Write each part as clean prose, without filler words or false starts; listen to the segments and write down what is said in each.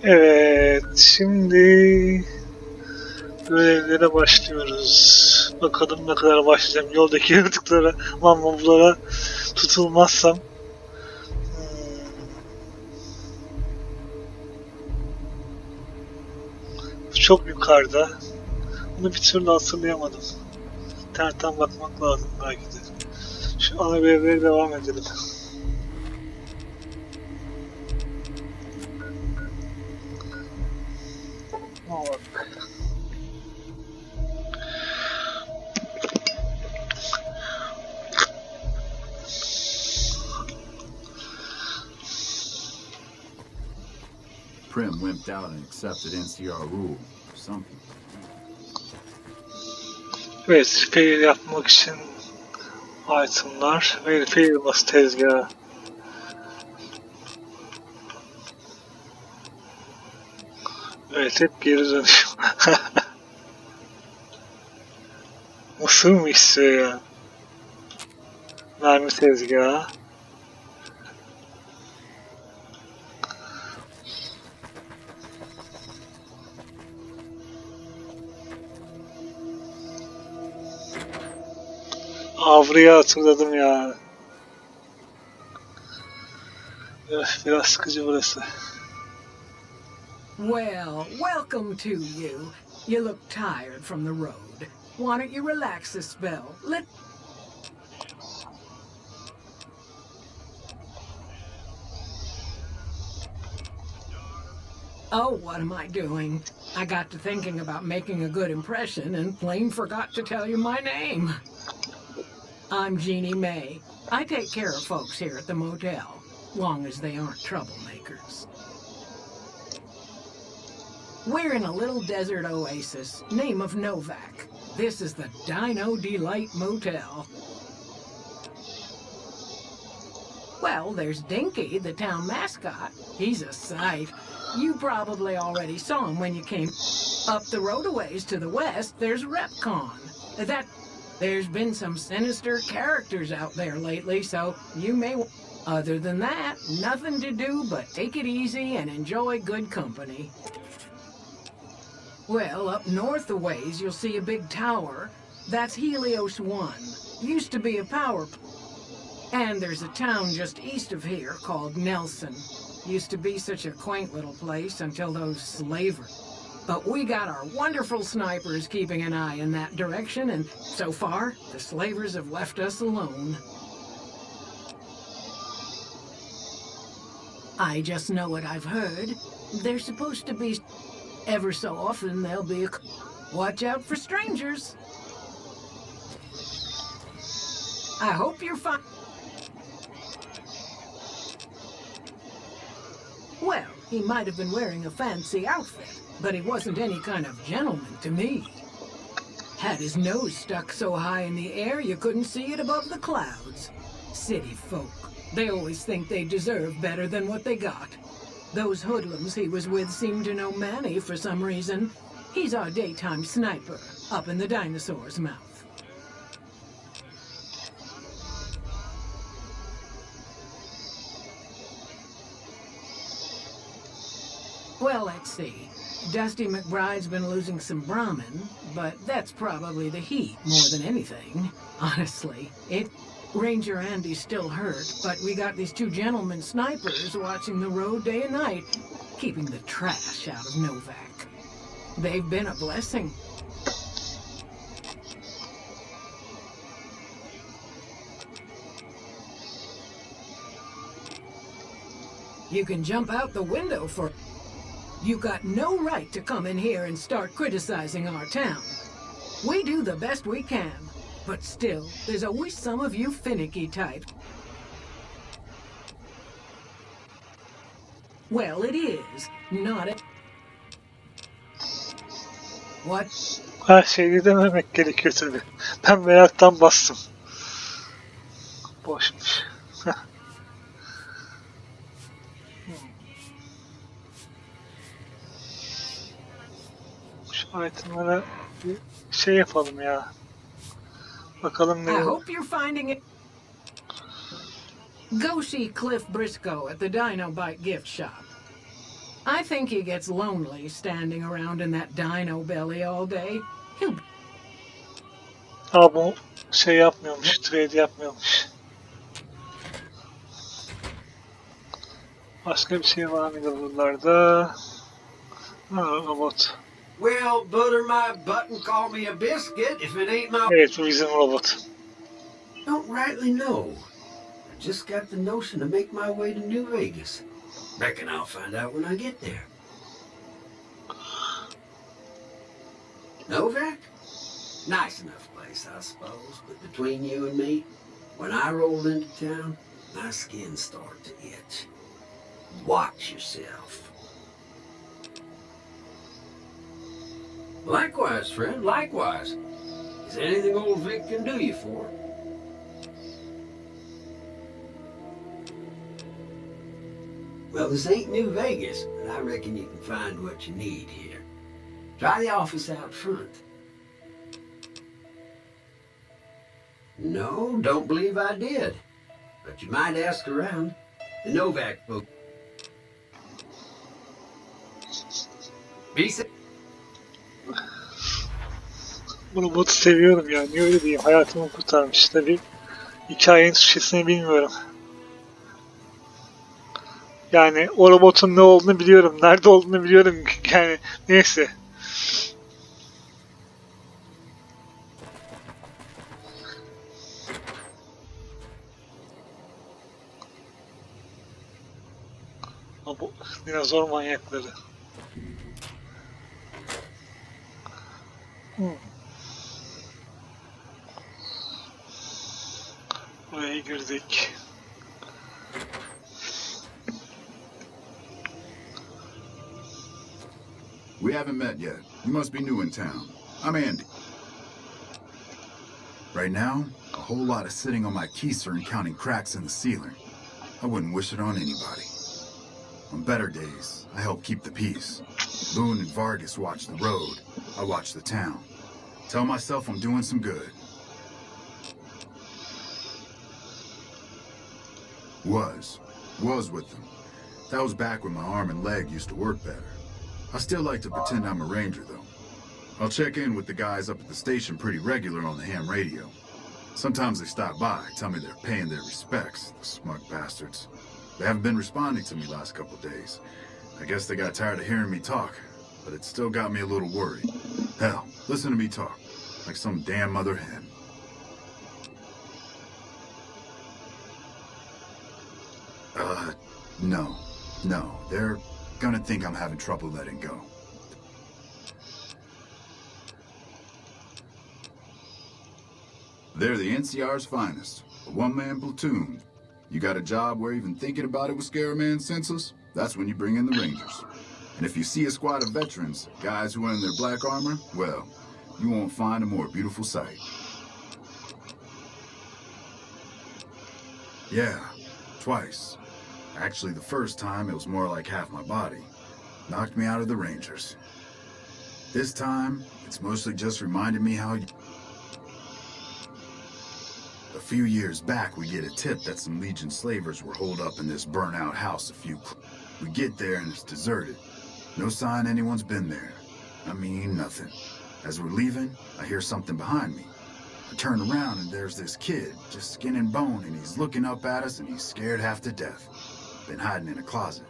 Evet, şimdi görevlere başlıyoruz. Bakalım ne kadar başlayacağım. Yoldaki yaratıklara, moblara tutulmazsam. Çok yukarıda. Bunu bir türlü hatırlayamadım. İnternetten bakmak lazım belki de. Şu ana görevlere devam edelim. Bak. Prim wimped out and accepted NCR rule. Some people. Evet, fail yapmak için itemlar. Fail bas tezgahı. Evet, hep geri dönüyor. Mısır mı istiyor ya? Mermi tezgahı. Avra'yı hatırladım ya. Öf, biraz sıkıcı burası. Well, welcome to you. You look tired from the road. Why don't you relax a spell? Oh, what am I doing? I got to thinking about making a good impression and plain forgot to tell you my name. I'm Jeannie May. I take care of folks here at the motel, long as they aren't troublemakers. We're in a little desert oasis, name of Novak. This is the Dino Delight Motel. Well, there's Dinky, the town mascot. He's a sight. You probably already saw him when you came up the road a ways to the west. There's Repcon. There's been some sinister characters out there lately, so you may... Other than that, nothing to do but take it easy and enjoy good company. Well, up north a ways, you'll see a big tower. That's Helios 1. Used to be a power plant. And there's a town just east of here called Nelson. Used to be such a quaint little place until those slavers. But we got our wonderful snipers keeping an eye in that direction, and so far, the slavers have left us alone. I just know what I've heard. There's supposed to be... Ever so often, there'll be a... Watch out for strangers. I hope you're fine. Well, he might have been wearing a fancy outfit, but he wasn't any kind of gentleman to me. Had his nose stuck so high in the air you couldn't see it above the clouds. City folk. They always think they deserve better than what they got. Those hoodlums he was with seem to know Manny for some reason. He's our daytime sniper, up in the dinosaur's mouth. Well, let's see. Dusty McBride's been losing some Brahmin, but that's probably the heat more than anything. Honestly, Ranger Andy's still hurt, but we got these two gentlemen snipers watching the road day and night, keeping the trash out of Novak. They've been a blessing. You can jump out the window for... You got no right to come in here and start criticizing our town. We do the best we can, but still, there's always some of you finicky types. Well, it is, not a... What? Her şeyi dememek gerekiyor tabi. Ben meraktan bastım. Boşmuş. Şu itemlara bir şey yapalım ya. Bakalım ne I olur. hope you're finding it. Go see Cliff Briscoe at the Dino Bite gift shop. I think he gets lonely standing around in that dino belly all day. He'll Ha bu şey yapmıyormuş, trade yapmıyormuş. Başka bir şey var mıydı buralarda? Ha, robot. Well, butter my butt and call me a biscuit if it ain't my... Evet, bu bizim robot. Don't rightly know. I just got the notion to make my way to New Vegas. Reckon I'll find out when I get there. Novak? Nice enough place, I suppose, but between you and me, when I rolled into town, my skin started to itch. Watch yourself. Likewise, friend, likewise. Is there anything old Vic can do you for? Well, this ain't New Vegas, but I reckon you can find what you need here. Try the office out front. No, don't believe I did. But you might ask around. The Novak book. Be safe. Bu robotu seviyorum ya. Niye öyle diyeyim? Hayatımı kurtarmış. Tabi hikayenin Türkçesini bilmiyorum. Yani o robotun ne olduğunu biliyorum. Nerede olduğunu biliyorum. Yani neyse. Ama bu dinozor manyakları. Buraya girdik. We haven't met yet. You must be new in town. I'm Andy. Right now, a whole lot of sitting on my keister and counting cracks in the ceiling. I wouldn't wish it on anybody. On better days, I help keep the peace. Boone and Vargas watch the road. I watch the town. Tell myself I'm doing some good. Was with them. That was back when my arm and leg used to work better. I still like to pretend I'm a ranger, though. I'll check in with the guys up at the station pretty regular on the ham radio. Sometimes they stop by, tell me they're paying their respects, the smug bastards. They haven't been responding to me last couple days. I guess they got tired of hearing me talk, but it still got me a little worried. Hell, listen to me talk, like some damn mother hen. No, they're gonna think I'm having trouble letting go. They're the NCR's finest, a one-man platoon. You got a job where even thinking about it would scare a man senseless? That's when you bring in the Rangers. And if you see a squad of veterans, guys who are in their black armor, well, you won't find a more beautiful sight. Yeah, twice. Actually, the first time, it was more like half my body. Knocked me out of the Rangers. This time, it's mostly just reminded me how... A few years back, we get a tip that some Legion slavers were holed up in this burnt-out house We get there and it's deserted. No sign anyone's been there. I mean, nothing. As we're leaving, I hear something behind me. I turn around and there's this kid, just skin and bone, and he's looking up at us and he's scared half to death. Been hiding in a closet.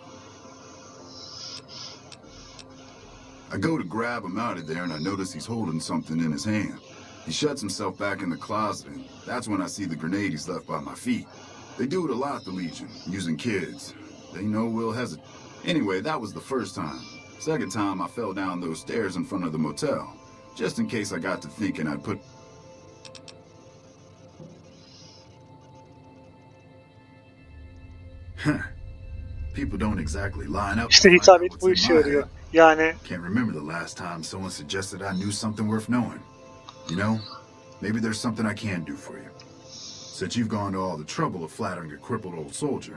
I go to grab him out of there and I notice he's holding something in his hand. He shuts himself back in the closet and that's when I see the grenade he's left by my feet. They do it a lot, the Legion, using kids. They know we'll hesitate. Anyway, that was the first time. Second time, I fell down those stairs in front of the motel. Just in case I got to thinking I'd put... People don't exactly line up. İşte hitabet bu işe yarıyor. Yani Can't remember the last time someone suggested I knew something worth knowing. You know, maybe there's something I can do for you. Since you've gone to all the trouble of flattering a crippled old soldier,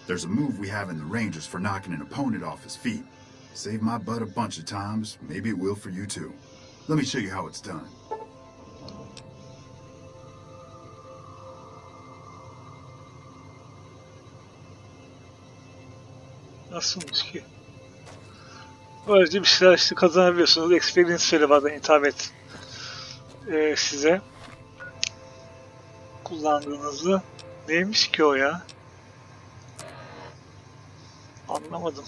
there's a move we have in the Rangers for knocking an opponent off his feet. Saved my butt a bunch of times, maybe it will for you too. Let me show you how it's done. nasılmış ki? Böylece bir şeyler işte kazanabiliyorsunuz. Experience veri bazen hitap et size. Kullandığınızı. Neymiş ki o ya? Anlamadım.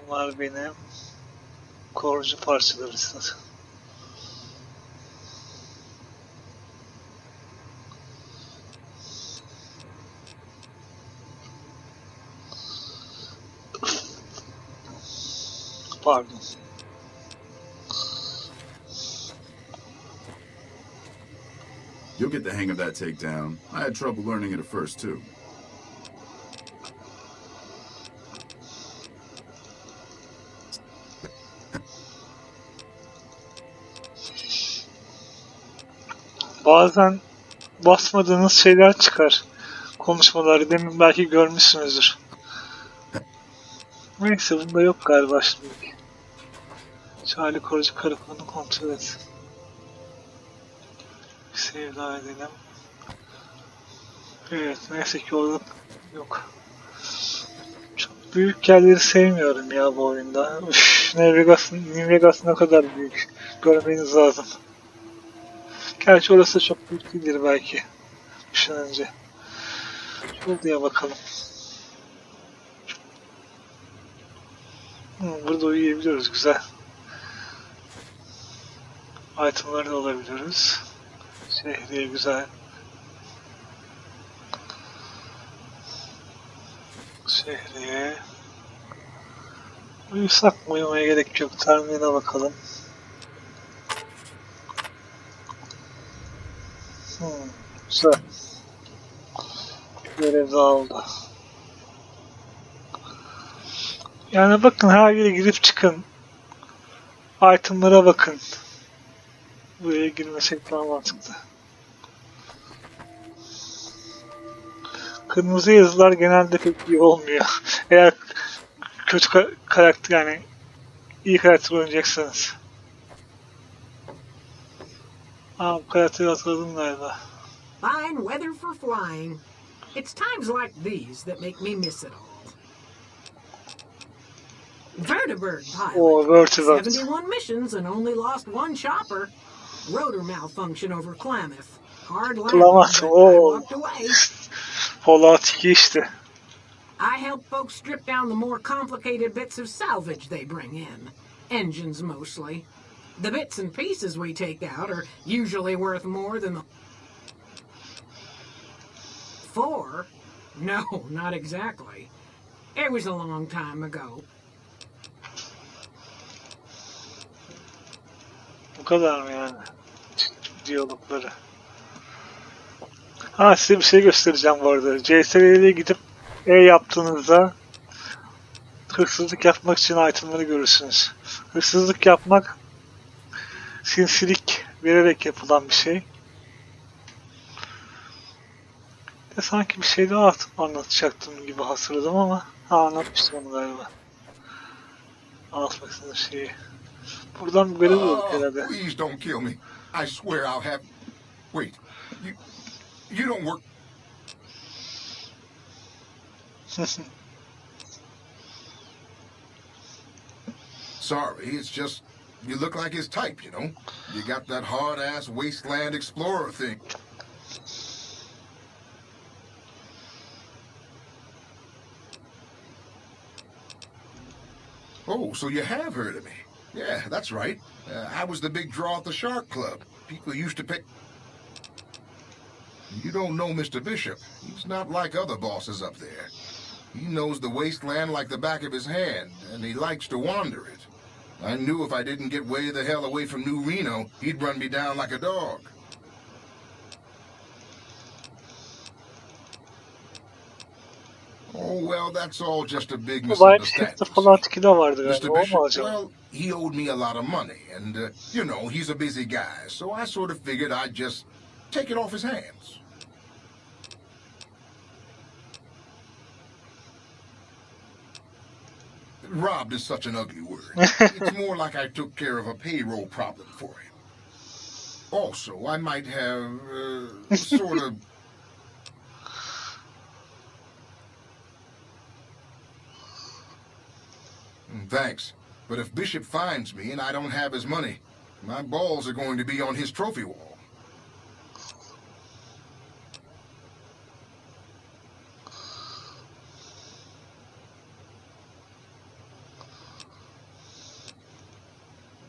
Bunlar benim koruyucu parçaları. Pardon. You'll get the hang of that takedown. I had trouble learning it at first, too. Bazen basmadığınız şeyler çıkar. Konuşmaları demin belki görmüşsünüzdür. Neyse bunda yok galiba şimdi. Charlie koruyucu karakolunu kontrol et. Save daha edelim. Evet neyse ki orada yok. Çok büyük yerleri sevmiyorum ya bu oyunda. Üff, New Vegas ne kadar büyük. Görmeniz lazım. Gerçi orası çok büyük değildir belki. Düşününce. Şuraya bakalım. Burada uyuyabiliyoruz güzel. Itemları da alabiliyoruz. Şehriye güzel. Şehriye. Uyusak mı? Uyumaya gerek yok. Terminaline bakalım. Güzel. Görev daha oldu. Yani bakın her yere girip çıkın. Itemlara bakın. Buraya girmesek daha mantıklı. Kırmızı yazılar genelde pek iyi olmuyor. Eğer kötü karakter yani iyi karakter oynayacaksanız. Bu karakteri hatırladım galiba. Fine weather for flying. It's times like these that make me miss it all. Vertibird pilot. Vertibird. 71 missions and only lost one chopper. Rotor malfunction over Klamath. Hard landing, Klamath, but I walked away. Fallout 2 işte. I help folks strip down the more complicated bits of salvage they bring in. Engines mostly. The bits and pieces we take out are usually worth more than the... 4? No, not exactly. It was a long time ago. Bu kadar mı yani? Diyalogları. Size bir şey göstereceğim bu arada. CSR'ye gidip yaptığınızda hırsızlık yapmak için itemları görürsünüz. Hırsızlık yapmak sinsilik vererek yapılan bir şey. Sanki bir şey daha anlatacaktım gibi hatırladım ama anlatmıştım onu galiba. Anlatmak istediğim şeyi. Buradan bir görev olur herhalde. Please don't kill me. I swear I'll have... Wait. You don't work... Sorry, it's just... You look like his type, you know? You got that hard-ass wasteland explorer thing. Oh, so you have heard of me. Yeah, that's right. I was the big draw at the Shark Club. People used to pick... You don't know Mr. Bishop. He's not like other bosses up there. He knows the wasteland like the back of his hand, and he likes to wander it. I knew if I didn't get way the hell away from New Reno, he'd run me down like a dog. Oh, well, that's all just a big misunderstanding. Fallout 2'de vardı Mr. galiba. O mu Bishop, acaba? well, he owed me a lot of money, and, you know, he's a busy guy, so I sort of figured I'd just take it off his hands. Robbed is such an ugly word. It's more like I took care of a payroll problem for him. Also, I might have, sort of... Thanks. But if Bishop finds me and I don't have his money, my balls are going to be on his trophy wall.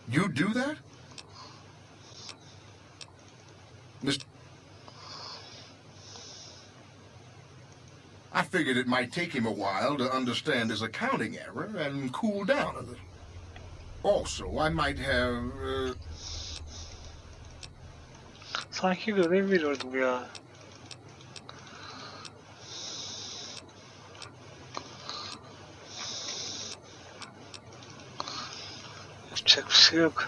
You do that? Mr. I figured it might take him a while to understand his accounting error and cool down a little. Also, I might have... Sanki görev veriyordum ya. Yapacak bir şey yok.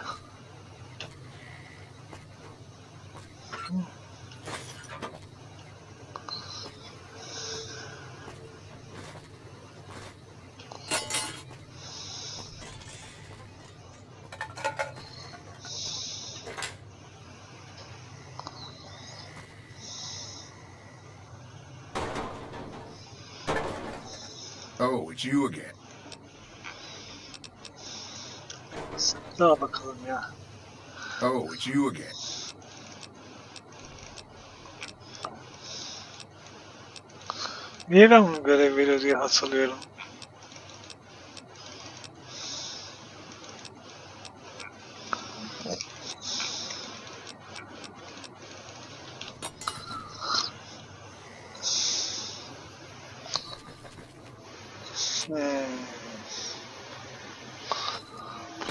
Oh, it's you again. Daha bakalım ya. Oh, it's you again. Niye ben bunu görev veriyor diye hatırlıyorum.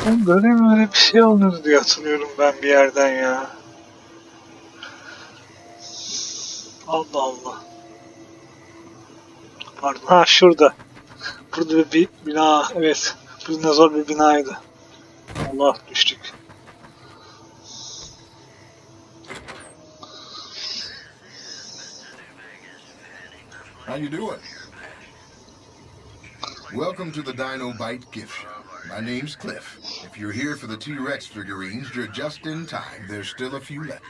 Ben böyle bir şey oldu diye hatırlıyorum ben bir yerden ya. Allah Allah. Pardon. Ha şurada. Burada bir bina. Evet. Bu dinozor bir binaydı. Allah düştük. How you doing? Welcome to the Dino Bite gift shop. My name's Cliff. If you're here for the T-Rex figurines, you're just in time. There's still a few left.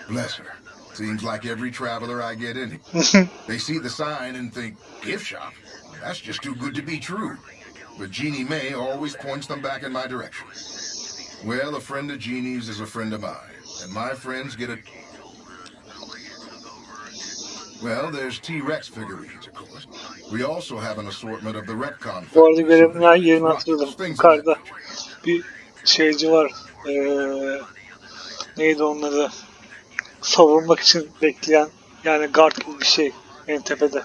Bless her. Seems like every traveler I get in here, they see the sign and think, gift shop? That's just too good to be true. But Jeannie May always points them back in my direction. Well, a friend of Jeannie's is a friend of mine. And my friends get a... Well, there's T-Rex figurines, of course. We also have an assortment of the Repcon Bu arada görevin figurines, yerini hatırladım. things of that Yukarıda nature. bir şeyci var. Neydi onun adı? Savunmak için bekleyen, yani guard gibi bir şey en tepede.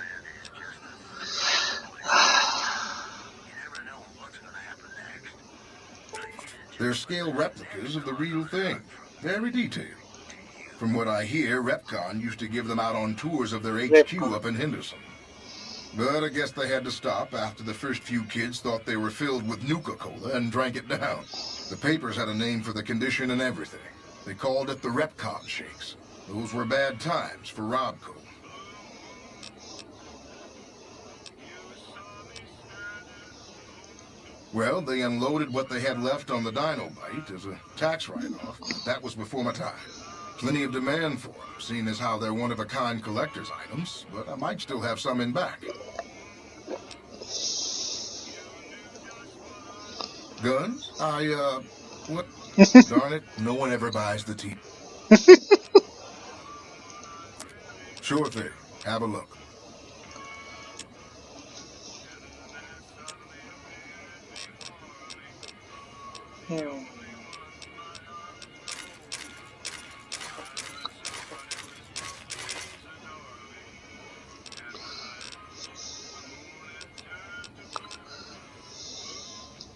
They're scale replicas of the real thing. Very detailed. From what I hear, Repcon used to give them out on tours of their HQ Repcon. up in Henderson. But I guess they had to stop after the first few kids thought they were filled with Nuka-Cola and drank it down. The papers had a name for the condition and everything. They called it the Repcon Shakes. Those were bad times for Robco. Well, they unloaded what they had left on the Dino Bite as a tax write-off, but that was before my time. Plenty of demand for them, seeing as how they're one-of-a-kind collector's items, but I might still have some in back. Guns? What? Darn it, no one ever buys the tea. Sure thing. Have a look.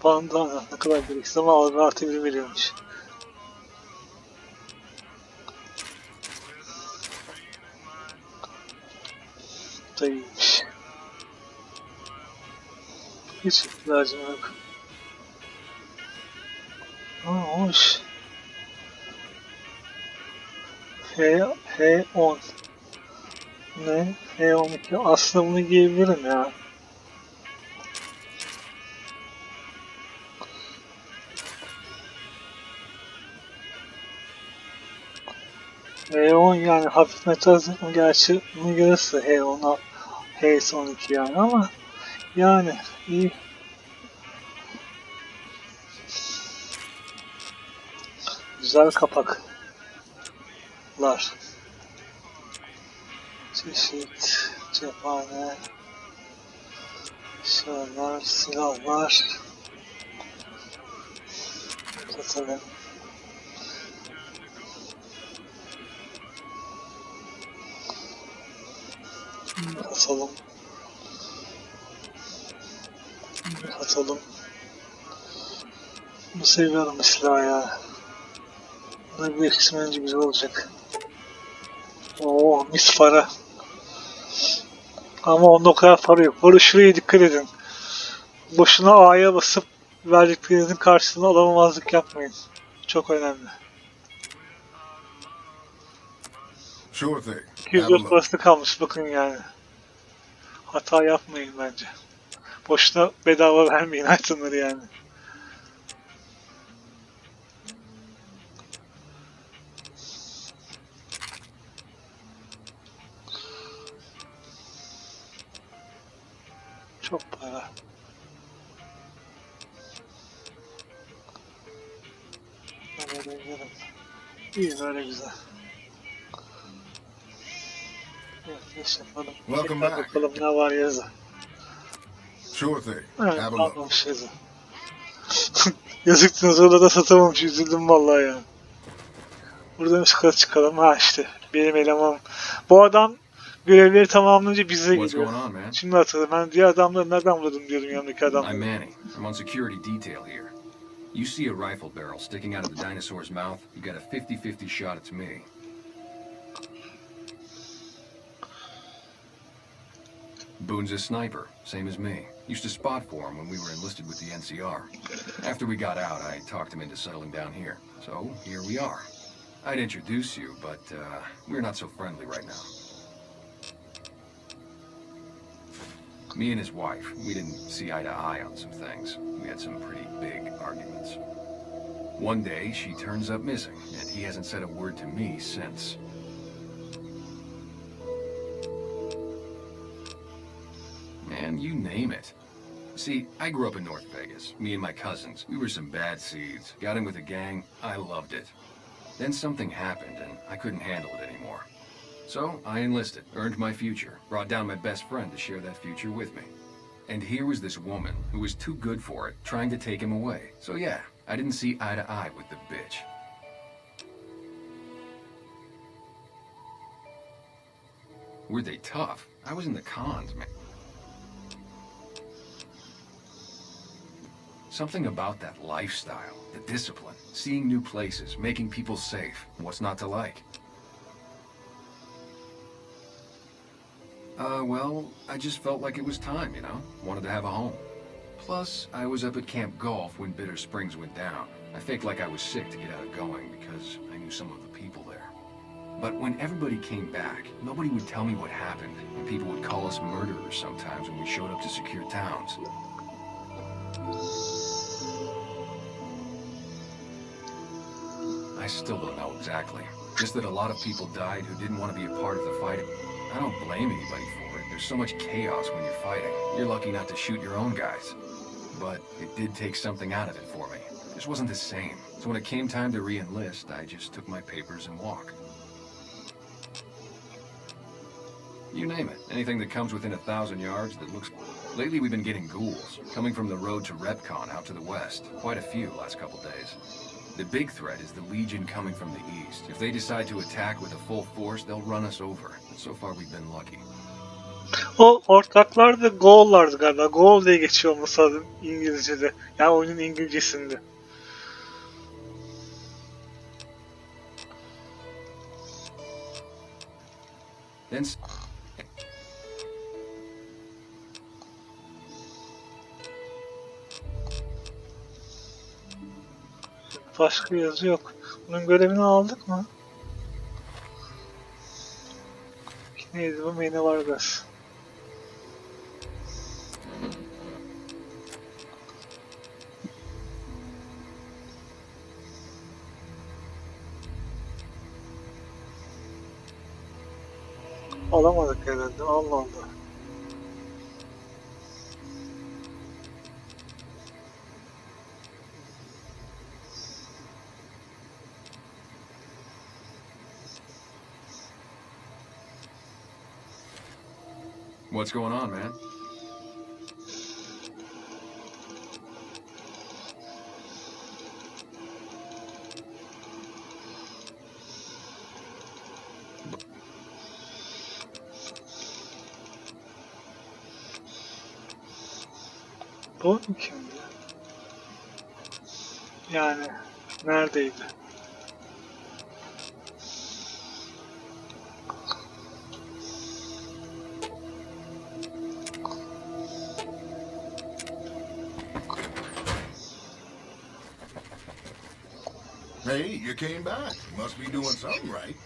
Bandana ne kadar gereksiz ama algı artı biri veriyormuş. Bu da iyiymiş. Hiç ihtiyacım yok. Hoş. H10 ne? H12 aslında bunu giyebilirim ya. H10 yani hafif metal zırhım gerçi bunu görürse H10'a Hayes 12 yani ama yani iyi. Güzel kapaklar. Çeşit, cephane, şeyler, silahlar. Satalım. Atalım. Atalım. Bu seviyorum bu silahı ya. Buna bir kısmı güzel olacak. Oo, mis para. Ama onda o kadar para yok. Burada şuraya dikkat edin. Boşuna A'ya basıp verdiklerinizin karşılığını alamamazlık yapmayın. Çok önemli. Sure thing. Have a 204 look. parası kalmış bakın yani. Hata yapmayın bence. Boşuna bedava vermeyin itemları yani. Çok para. Böyle gidelim. İyi böyle güzel. Evet, iş yapalım. Welcome Tekrar back. bakalım ne var yazı. Sure thing. Evet, Have a look. almamış yazı. Yazık dinozorla da satamamış. Üzüldüm vallahi ya. Buradan üst kata çıkalım. Ha işte. Benim elemanım. Bu adam görevleri tamamlayınca bize What's geliyor. going on, man? Şimdi hatırladım. Ben diğer adamları nereden buldum diyordum yanındaki I'm adamları. Manny. I'm on security detail here. You see a rifle barrel sticking out of the dinosaur's mouth, you got a 50-50 shot it's me. Boone's a sniper, same as me. Used to spot for him when we were enlisted with the NCR. After we got out, I talked him into settling down here. So, here we are. I'd introduce you, but we're not so friendly right now. Me and his wife, we didn't see eye to eye on some things. We had some pretty big arguments. One day, she turns up missing, and he hasn't said a word to me since. Man, you name it. See, I grew up in North Vegas. Me and my cousins, we were some bad seeds. Got in with a gang, I loved it. Then something happened, and I couldn't handle it anymore. So, I enlisted, earned my future, brought down my best friend to share that future with me. And here was this woman who was too good for it, trying to take him away. So yeah, I didn't see eye to eye with the bitch. Were they tough? I was in the cons, man. Something about that lifestyle, the discipline, seeing new places, making people safe. What's not to like? Well, I just felt like it was time, you know? Wanted to have a home. Plus, I was up at Camp Golf when Bitter Springs went down. I faked like I was sick to get out of going because I knew some of the people there. But when everybody came back, nobody would tell me what happened, and people would call us murderers sometimes when we showed up to secure towns. I still don't know exactly. Just that a lot of people died who didn't want to be a part of the fight. I don't blame anybody for it. There's so much chaos when you're fighting. You're lucky not to shoot your own guys. But it did take something out of it for me. It just wasn't the same. So when it came time to re-enlist, I just took my papers and walked. You name it. Anything that comes within 1,000 yards that looks... Lately we've been getting ghouls, coming from the road to Repcon out to the west. Quite a few last couple days. The big threat is the Legion coming from the east. If they decide to attack with a full force, they'll run us over. And so far we've been lucky. O ortaklar da Goal'lardı galiba. Goal diye geçiyor olması lazım İngilizce'de. Yani oyunun İngilizcesinde. Then... Başka yazı yok. Bunun görevini aldık mı? Neydi bu? Manny Vargas. Alamadık herhalde. Allah Allah. What's going on, man? Bu kimdi? Yani neredeydi? Hey, you came back. Must be doing something right.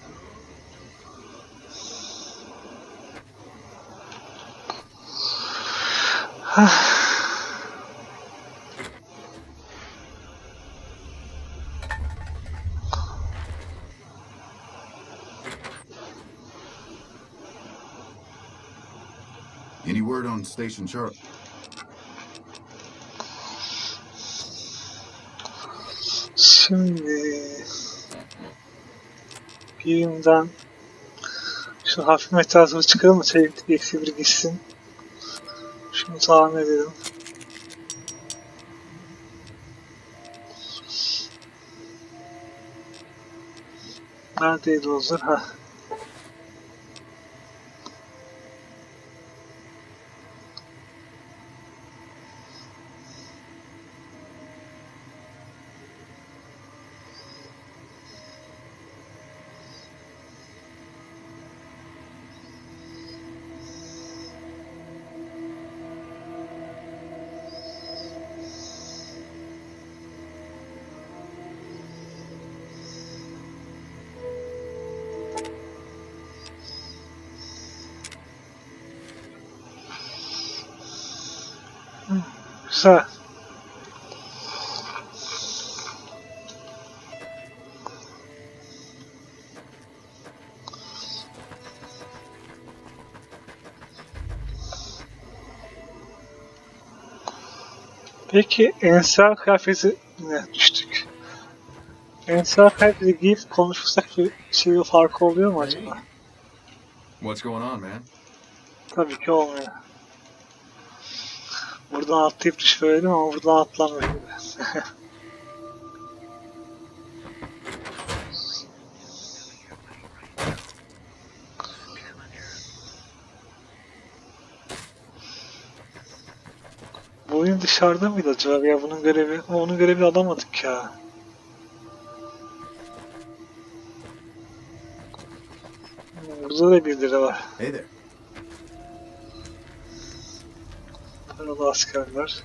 Any word on Station Charlie? Şimdi birimden şu hafif metal çıkaralım mı? Çeviklik eksi bir gitsin. Şunu tahmin edelim. Neredeydi o zırh? Heh. Güzel. Peki ensar kıyafetine düştük. Ensar kıyafeti giyip konuşursak bir şey farkı oluyor mu acaba? What's going on, man? Tabii ki olmuyor. Buradan atlayıp düşüverelim ama buradan atlamıyor gibi. Bu oyun dışarıda mıydı acaba ya bunun görevi? Onun görevini alamadık ya. Burada da birileri var. Hey there. Paralı askerler.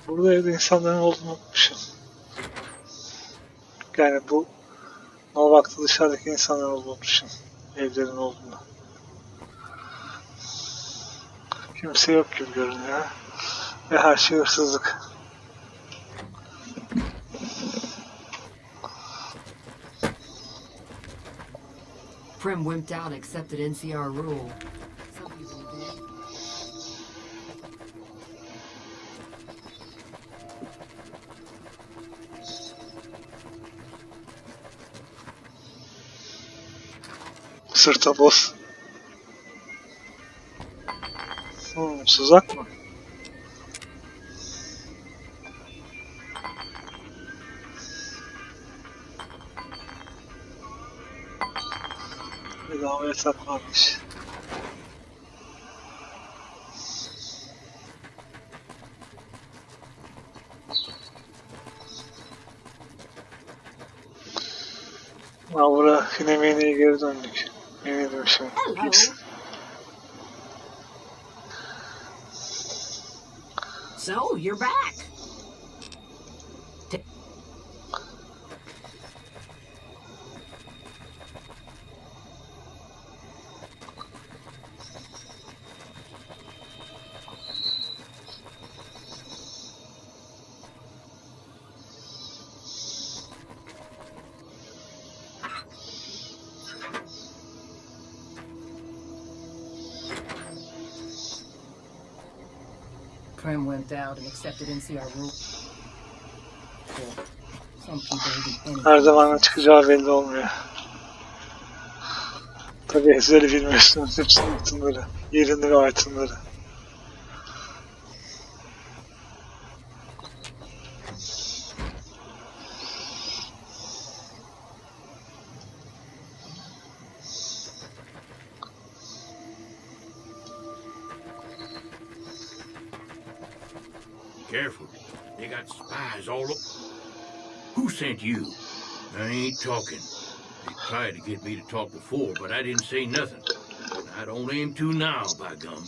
Burada evde insanların olduğunu unutmuşum. Yani bu Novak'ta dışarıdaki insanların olduğunu unutmuşum. Evlerin olduğunu. Kimse yok gibi görünüyor. Ve her şey hırsızlık. Prim wimped out and accepted NCR rule. Some people did. Sırta boz. Sızak mı? Bedava yatak varmış. Avra Hinemene'ye geri döndük. Ne demişim? Hello. So, you're back. Prim wimped out and accepted NCR rule. Cool. Some people do anything. Her zaman çıkacağı belli olmuyor. Tabii ezeli bilmiyorsunuz hepsinin altınları. Yerini ve altınları. Careful. They got spies all over. Who sent you? I ain't talking. They tried to get me to talk before, but I didn't say nothing. And I don't aim to now, by gum.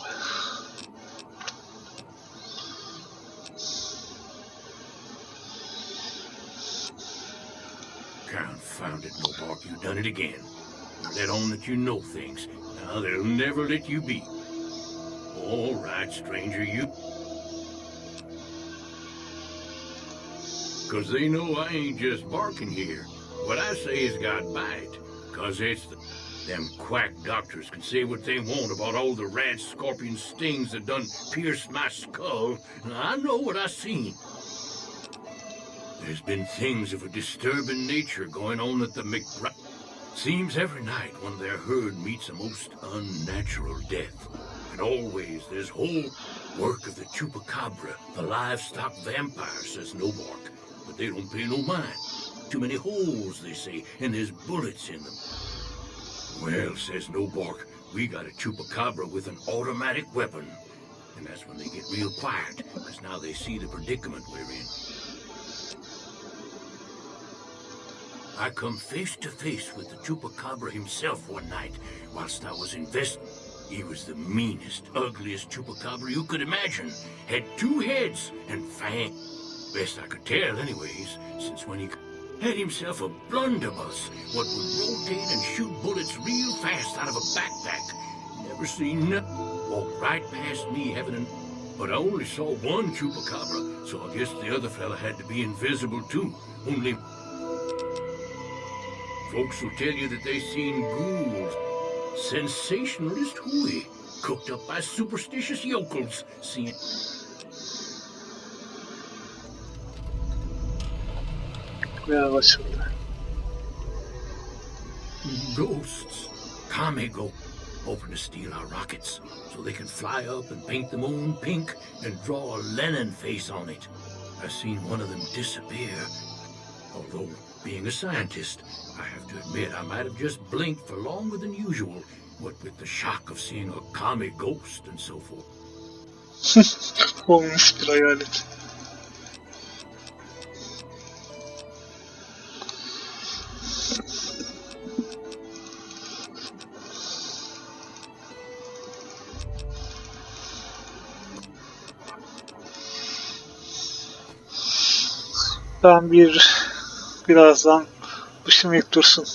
Confound it, Nobark, you done it again. You let on that you know things. Now they'll never let you be. All right, stranger, you... 'Cause they know I ain't just barking here. What I say has got bite. 'Cause it's the... Them quack doctors can say what they want about all the rat scorpion stings that done pierced my skull. And I know what I seen. There's been things of a disturbing nature going on at the McBride. Seems every night one of their herd meets a most unnatural death. And always there's whole work of the chupacabra, the livestock vampire, says Nobark. But they don't pay no mind. Too many holes, they say, and there's bullets in them. Well, says Nobark, we got a chupacabra with an automatic weapon. And that's when they get real quiet, because now they see the predicament we're in. I come face to face with the chupacabra himself one night, whilst I was investing. He was the meanest, ugliest chupacabra you could imagine. Had 2 heads and fangs. Best I could tell, anyways, since when he had himself a blunderbuss, what would rotate and shoot bullets real fast out of a backpack. Never seen nothing. Walked right past me having an... But I only saw one chupacabra, so I guess the other fella had to be invisible too. Only... Folks will tell you that they seen ghouls. Sensationalist hooey, cooked up by superstitious yokels, seeing... Buraya başladı. Ghosts. Kamigo. Hoping to steal our rockets so they can fly up and paint the moon pink and draw a Lenin face on it. I've seen one of them disappear. Although, being a scientist, I have to admit I might have just blinked for longer than usual, what with the shock of seeing a comic ghost and so forth. Olmuş bir hayalet. Ben birazdan bu şimdilik dursun.